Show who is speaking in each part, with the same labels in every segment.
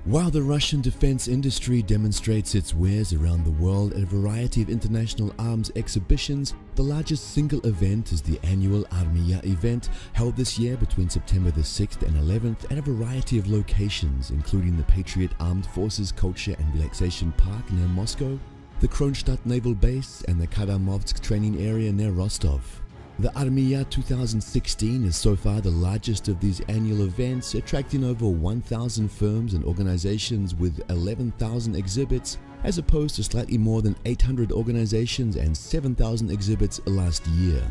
Speaker 1: While the Russian defense industry demonstrates its wares around the world at a variety of international arms exhibitions, the largest single event is the annual Armia event, held this year between September the 6th and 11th at a variety of locations, including the Patriot Armed Forces Culture and Relaxation Park near Moscow, the Kronstadt Naval Base, and the Kadamovsk training area near Rostov. The Armia 2016 is so far the largest of these annual events, attracting over 1,000 firms and organizations with 11,000 exhibits, as opposed to slightly more than 800 organizations and 7,000 exhibits last year.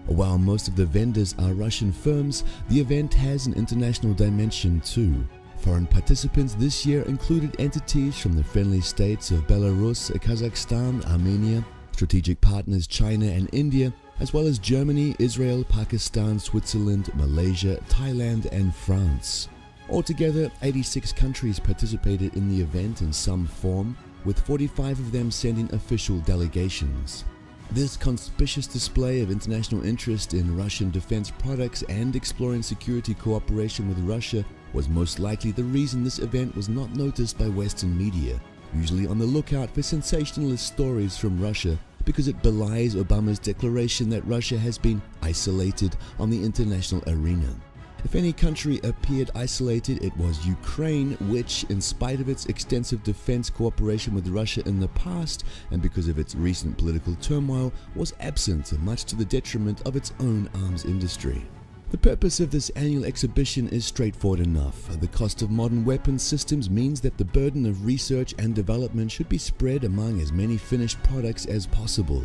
Speaker 1: While most of the vendors are Russian firms, the event has an international dimension too. Foreign participants this year included entities from the friendly states of Belarus, Kazakhstan, Armenia, strategic partners China and India, as well as Germany, Israel, Pakistan, Switzerland, Malaysia, Thailand, and France. Altogether, 86 countries participated in the event in some form, with 45 of them sending official delegations. This conspicuous display of international interest in Russian defense products and exploring security cooperation with Russia was most likely the reason this event was not noticed by Western media, usually on the lookout for sensationalist stories from Russia, because it belies Obama's declaration that Russia has been isolated on the international arena. If any country appeared isolated, it was Ukraine, which, in spite of its extensive defense cooperation with Russia in the past and because of its recent political turmoil, was absent, much to the detriment of its own arms industry. The purpose of this annual exhibition is straightforward enough. The cost of modern weapons systems means that the burden of research and development should be spread among as many finished products as possible.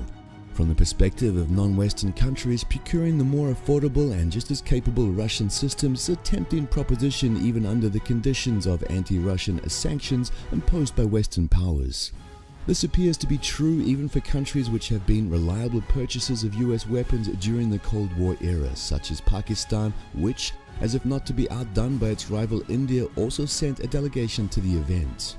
Speaker 1: From the perspective of non-Western countries, procuring the more affordable and just as capable Russian systems is a tempting proposition even under the conditions of anti-Russian sanctions imposed by Western powers. This appears to be true even for countries which have been reliable purchasers of US weapons during the Cold War era, such as Pakistan, which, as if not to be outdone by its rival India, also sent a delegation to the event.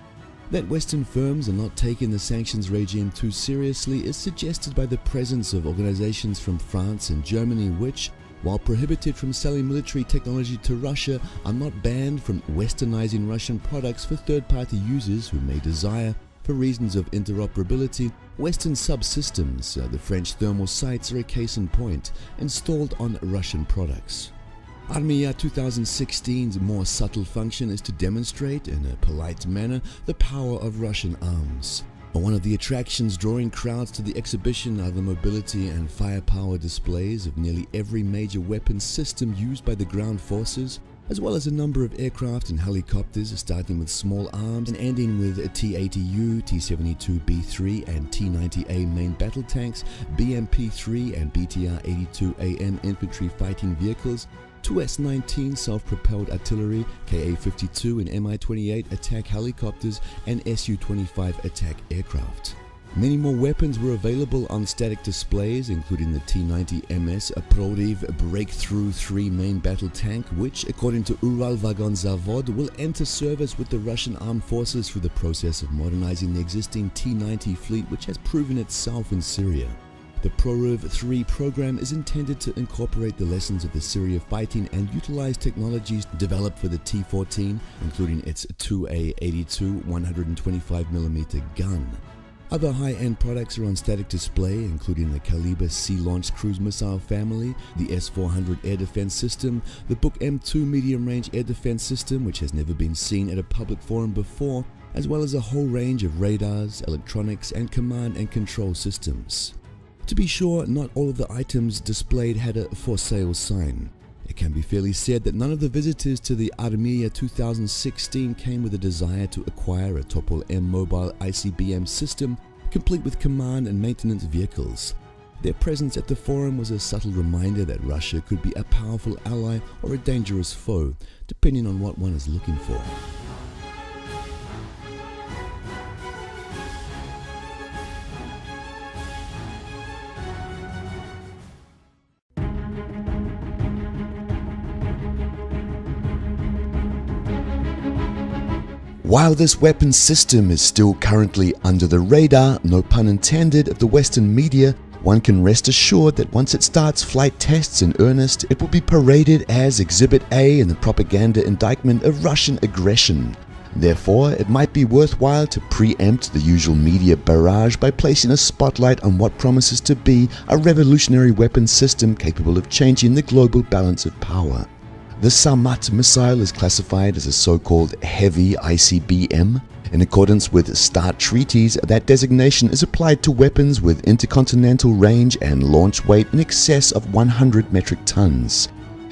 Speaker 1: That Western firms are not taking the sanctions regime too seriously is suggested by the presence of organizations from France and Germany which, while prohibited from selling military technology to Russia, are not banned from westernizing Russian products for third-party users who may desire, for reasons of interoperability, Western subsystems, the French thermal sights are a case in point, installed on Russian products. Armia 2016's more subtle function is to demonstrate, in a polite manner, the power of Russian arms. One of the attractions drawing crowds to the exhibition are the mobility and firepower displays of nearly every major weapons system used by the ground forces, as well as a number of aircraft and helicopters, starting with small arms and ending with T-80U, T-72B3 and T-90A main battle tanks, BMP-3 and BTR-82AM infantry fighting vehicles, two S-19 self-propelled artillery, Ka-52 and Mi-28 attack helicopters, and Su-25 attack aircraft. Many more weapons were available on static displays, including the T-90MS Proryv Breakthrough 3 main battle tank, which, according to Uralvagonzavod, will enter service with the Russian armed forces through the process of modernizing the existing T-90 fleet, which has proven itself in Syria. The Proryv 3 program is intended to incorporate the lessons of the Syria fighting and utilize technologies developed for the T-14, including its 2A82 125mm gun. Other high-end products are on static display, including the Caliber Sea-launched cruise missile family, the S-400 air defense system, the Buk M2 medium-range air defense system, which has never been seen at a public forum before, as well as a whole range of radars, electronics, and command and control systems. To be sure, not all of the items displayed had a for sale sign. It can be fairly said that none of the visitors to the Armia 2016 came with a desire to acquire a Topol M mobile ICBM system, complete with command and maintenance vehicles. Their presence at the forum was a subtle reminder that Russia could be a powerful ally or a dangerous foe, depending on what one is looking for. While this weapons system is still currently under the radar, no pun intended, of the Western media, one can rest assured that once it starts flight tests in earnest, it will be paraded as Exhibit A in the propaganda indictment of Russian aggression. Therefore, it might be worthwhile to preempt the usual media barrage by placing a spotlight on what promises to be a revolutionary weapons system capable of changing the global balance of power. The Sarmat missile is classified as a so-called heavy ICBM. In accordance with START treaties, that designation is applied to weapons with intercontinental range and launch weight in excess of 100 metric tons.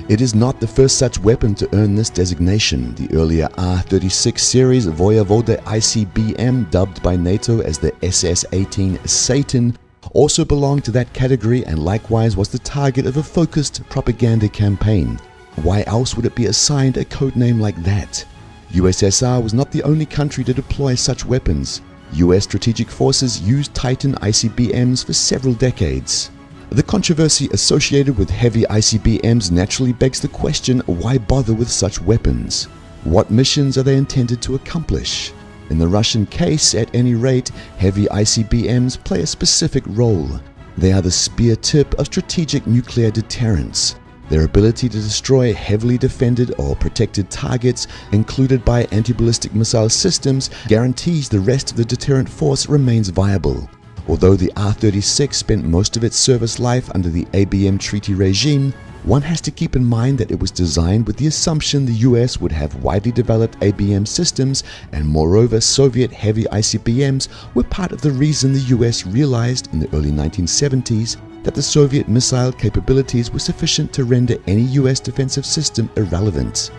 Speaker 1: It is not the first such weapon to earn this designation. The earlier R-36 series Voyevoda ICBM, dubbed by NATO as the SS-18 Satan, also belonged to that category and likewise was the target of a focused propaganda campaign. Why else would it be assigned a codename like that? USSR was not the only country to deploy such weapons. US strategic forces used Titan ICBMs for several decades. The controversy associated with heavy ICBMs naturally begs the question, why bother with such weapons? What missions are they intended to accomplish? In the Russian case, at any rate, heavy ICBMs play a specific role. They are the spear tip of strategic nuclear deterrence. Their ability to destroy heavily defended or protected targets, included by anti-ballistic missile systems, guarantees the rest of the deterrent force remains viable. Although the R-36 spent most of its service life under the ABM treaty regime, one has to keep in mind that it was designed with the assumption the US would have widely developed ABM systems, and moreover Soviet heavy ICBMs were part of the reason the US realized in the early 1970s that the Soviet missile capabilities were sufficient to render any US defensive system irrelevant.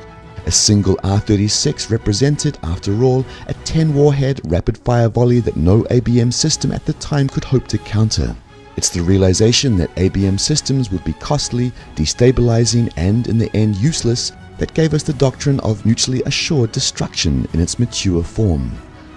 Speaker 1: A single R-36 represented, after all, a 10-warhead rapid-fire volley that no ABM system at the time could hope to counter. It's the realization that ABM systems would be costly, destabilizing, and in the end useless that gave us the doctrine of mutually assured destruction in its mature form.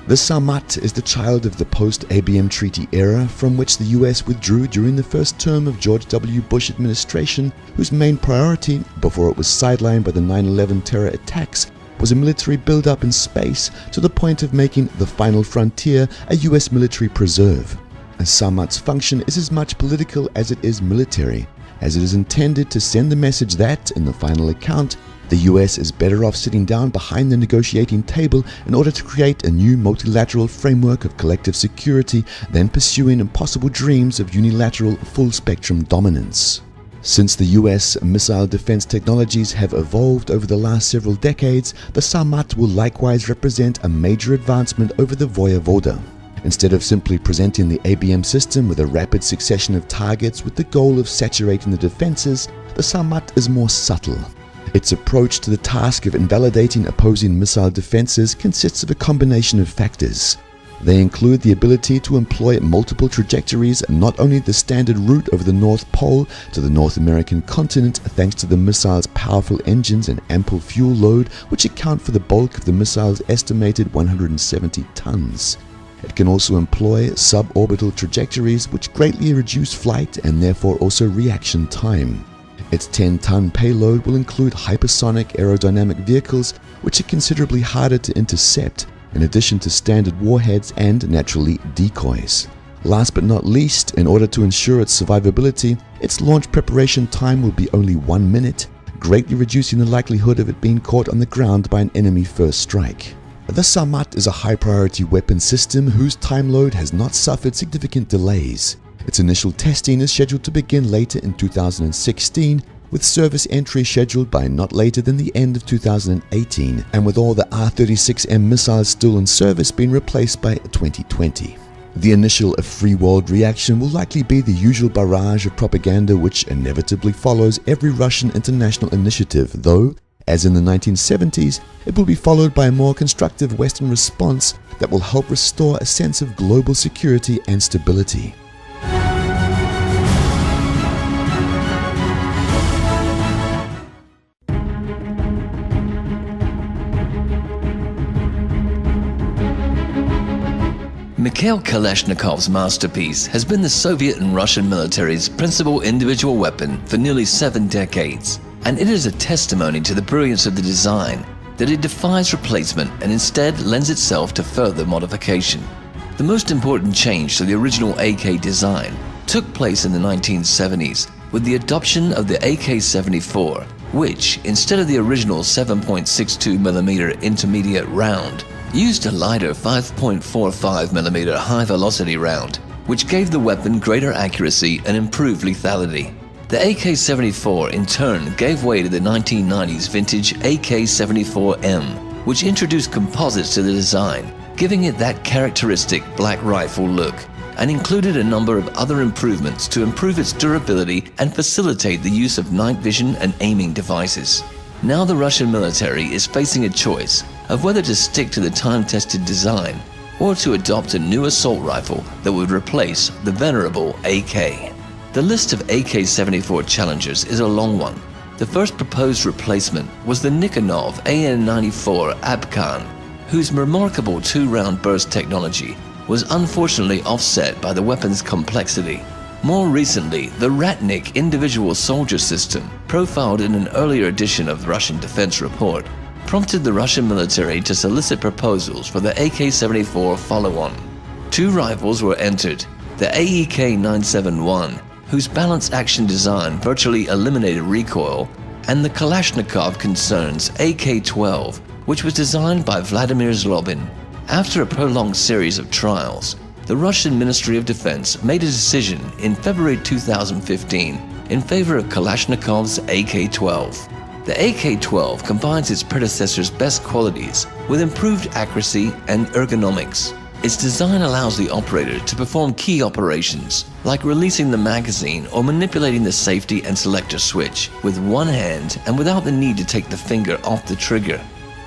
Speaker 1: The Sarmat is the child of the post-ABM treaty era from which the US withdrew during the first term of George W. Bush administration, whose main priority, before it was sidelined by the 9/11 terror attacks, was a military build-up in space to the point of making the final frontier a US military preserve. A Sarmat's function is as much political as it is military, as it is intended to send the message that, in the final account, the US is better off sitting down behind the negotiating table in order to create a new multilateral framework of collective security than pursuing impossible dreams of unilateral full-spectrum dominance. Since the US missile defense technologies have evolved over the last several decades, the Sarmat will likewise represent a major advancement over the Voyevoda. Instead of simply presenting the ABM system with a rapid succession of targets with the goal of saturating the defenses, the Sarmat is more subtle. Its approach to the task of invalidating opposing missile defenses consists of a combination of factors. They include the ability to employ multiple trajectories, not only the standard route over the North Pole to the North American continent thanks to the missile's powerful engines and ample fuel load, which account for the bulk of the missile's estimated 170 tons. It can also employ suborbital trajectories which greatly reduce flight and therefore also reaction time. Its 10-ton payload will include hypersonic aerodynamic vehicles which are considerably harder to intercept, in addition to standard warheads and, naturally, decoys. Last but not least, in order to ensure its survivability, its launch preparation time will be only 1 minute, greatly reducing the likelihood of it being caught on the ground by an enemy first strike. The Sarmat is a high-priority weapon system whose time load has not suffered significant delays. Its initial testing is scheduled to begin later in 2016, with service entry scheduled by not later than the end of 2018, and with all the R-36M missiles still in service being replaced by 2020. The initial free world reaction will likely be the usual barrage of propaganda which inevitably follows every Russian international initiative, though, as in the 1970s, it will be followed by a more constructive Western response that will help restore a sense of global security and stability.
Speaker 2: Mikhail Kalashnikov's masterpiece has been the Soviet and Russian military's principal individual weapon for nearly 7 decades, and it is a testimony to the brilliance of the design that it defies replacement and instead lends itself to further modification. The most important change to the original AK design took place in the 1970s with the adoption of the AK-74, which, instead of the original 7.62mm intermediate round, used a lighter 5.45mm high-velocity round, which gave the weapon greater accuracy and improved lethality. The AK-74 in turn gave way to the 1990s vintage AK-74M, which introduced composites to the design, giving it that characteristic black rifle look, and included a number of other improvements to improve its durability and facilitate the use of night vision and aiming devices. Now the Russian military is facing a choice of whether to stick to the time-tested design or to adopt a new assault rifle that would replace the venerable AK. The list of AK-74 challengers is a long one. The first proposed replacement was the Nikonov AN-94 Abkan, whose remarkable two-round burst technology was unfortunately offset by the weapon's complexity. More recently, the Ratnik individual soldier system, profiled in an earlier edition of the Russian Defense Report, prompted the Russian military to solicit proposals for the AK-74 follow-on. Two rifles were entered, the AEK-971, whose balanced action design virtually eliminated recoil, and the Kalashnikov concern's AK-12, which was designed by Vladimir Zlobin. After a prolonged series of trials, the Russian Ministry of Defense made a decision in February 2015 in favor of Kalashnikov's AK-12. The AK-12 combines its predecessor's best qualities with improved accuracy and ergonomics. Its design allows the operator to perform key operations, like releasing the magazine or manipulating the safety and selector switch, with one hand and without the need to take the finger off the trigger.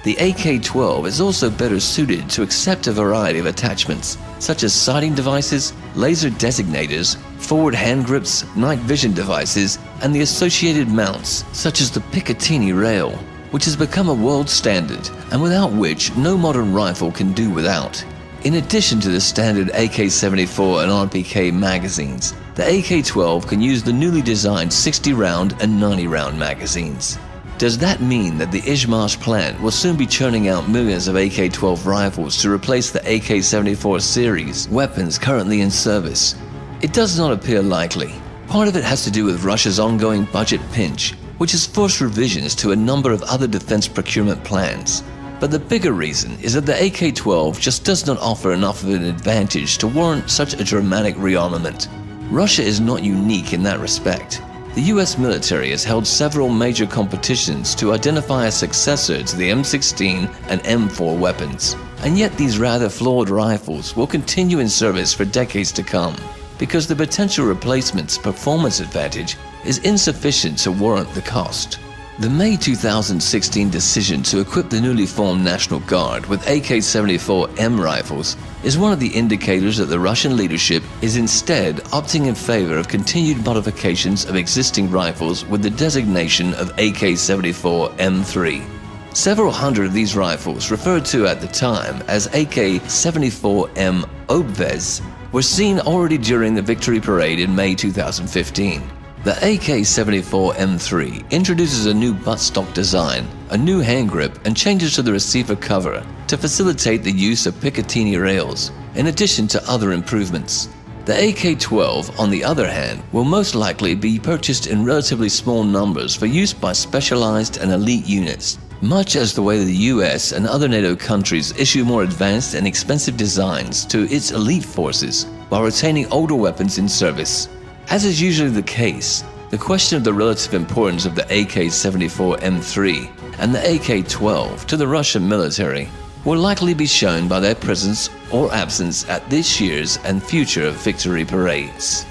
Speaker 2: The AK-12 is also better suited to accept a variety of attachments, such as sighting devices, laser designators, forward hand grips, night vision devices, and the associated mounts, such as the Picatinny rail, which has become a world standard and without which no modern rifle can do without. In addition to the standard AK-74 and RPK magazines, the AK-12 can use the newly designed 60-round and 90-round magazines. Does that mean that the Izhmash plant will soon be churning out millions of AK-12 rifles to replace the AK-74 series weapons currently in service? It does not appear likely. Part of it has to do with Russia's ongoing budget pinch, which has forced revisions to a number of other defense procurement plans. But the bigger reason is that the AK-12 just does not offer enough of an advantage to warrant such a dramatic rearmament. Russia is not unique in that respect. The US military has held several major competitions to identify a successor to the M16 and M4 weapons, and yet these rather flawed rifles will continue in service for decades to come, because the potential replacement's performance advantage is insufficient to warrant the cost. The May 2016 decision to equip the newly formed National Guard with AK-74M rifles is one of the indicators that the Russian leadership is instead opting in favor of continued modifications of existing rifles with the designation of AK-74M3. Several hundred of these rifles, referred to at the time as AK-74M Obvez, were seen already during the victory parade in May 2015. The AK-74M3 introduces a new buttstock design, a new hand grip, and changes to the receiver cover to facilitate the use of Picatinny rails, in addition to other improvements. The AK-12, on the other hand, will most likely be purchased in relatively small numbers for use by specialized and elite units, much as the way the US and other NATO countries issue more advanced and expensive designs to its elite forces while retaining older weapons in service. As is usually the case, the question of the relative importance of the AK-74M3 and the AK-12 to the Russian military will likely be shown by their presence or absence at this year's and future victory parades.